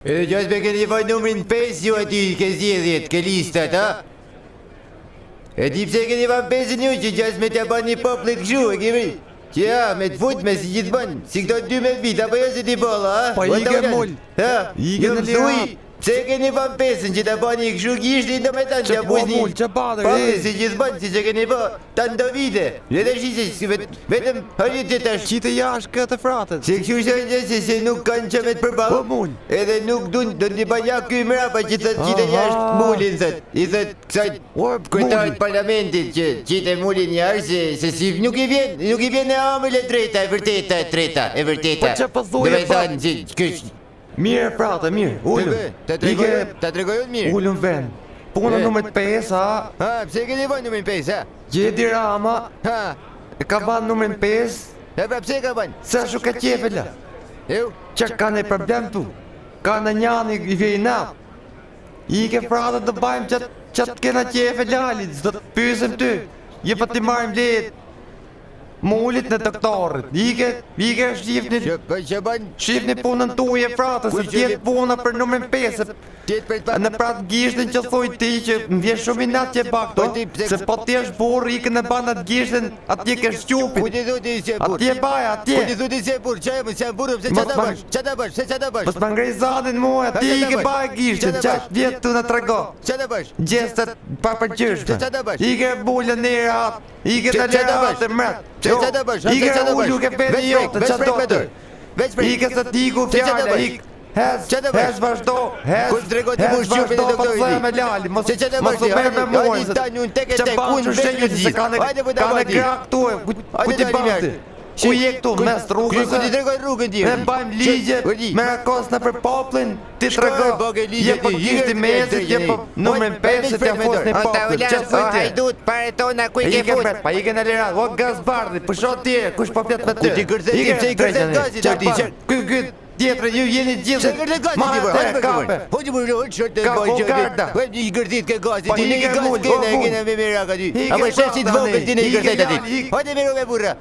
Edhe gjatë me keni vaj numrin 5 ju aty ke zjedhjet, ke listat, ha? E di pse keni vaj 5 ju që gjatë me të bani poplit këshu, e kemi? Që ja, me të fut me si gjithë banë, si këto 12 vit, apo jo si ti bolla, ha? Pa i ke mull, ha? i ke në lira. Pse keni vaj 5 që të bani këshu gishti do me tanë që buzni? Mull, që padër, e? Si gjithë banë, si që keni ba, tanë do vite. Dhe të shqisi, si vetëm hërit të tash. Qitë jash këtë fratët. Se këshu shë se nuk kanë që me të përballë. Po mull. Edhe nuk do t'i banja këj mrapa që thët qitë jashtë mullin, thët. I thët kësaj kujtarit parlamentit që qitë mullin jashtë, se si nuk i vjen e amël e drejta, e vërteta, e vërteta. Po që pëthuj e thënë që kësh... Mirë frate, mirë, ullëm. Ta tregojnë mirë. Ullëm ven. Puna nëmër 5, ha? Ha, pse keni vojnë nëmër 5, ha? Gjedi Rama. Ha? E ka banë nëmër 5. E pra pse ka banë? Se shu ka qefe la. Eu? Që ka në problem tu. Ka në njani i vejnat. I ke frate të bajmë që të kena qefe lalit. Zdo të pysim ty. Je pa ti marim letë. Mullit në doktorit. I ke shifni. Që banë? Shifni punën tuje frate. Se tjetë puna për nëmër 5. Në pratë gishtin që thuj ti që më vjen shumë i natë që bakto. Se po t'jesh burë, i kënë banë atë gishtin, atje ke shqupit. Ku ti thuti si e burë? Atje baja, atje. Ku ti thuti si e burë? Qa e më si e burë, pëse qa ta bësh? Qa ta bësh? Se qa ta bësh? Mos më ngrej zanin mua, atje i ke baja gishtin, 6 vjetë tu në trego. Qa ta bësh? Gjestet pa përgjyshme. Qa ta bësh? I ke bullën në ratë, i ke të leratë e mretë. Qa ta bësh? I ke ullu ke pedi jote, qa do të. I ke se ti ku fjallë, i ke. Hez vazhdo, hez vazhdo pa të dhe me lali. Mos u bërë me muaj, që banë që shenjë se ka në grak tu e, ku ti bante? Ku je këtu, mes rrugës Ku ti tregoj rrugën ti? Me bajmë ligje, me rakos në për poplin. Ti tregoj, je po kishti mesit, je po numrin 5 të fos në poplin. Që thëj ti? Hajdut, pare tona ku i ke fut? Pa i ke në lirat, o gaz bardi, pëshot ti, kush po flet me ty? Ku ti gërzet ti, pse i gërzet gazit të ti? Këtë tjetër, ju jeni gjithë. Se gërzet gazit ti bërë, hajtë kape. Hoqë më rrë, shërë të gajtë që këtë. Hëmë i gërzit ke gazit, ti një gazit kene me mira ka ty. A më shërë si të vogël ti në i gërzet ati. Hajtë me rrë me burra.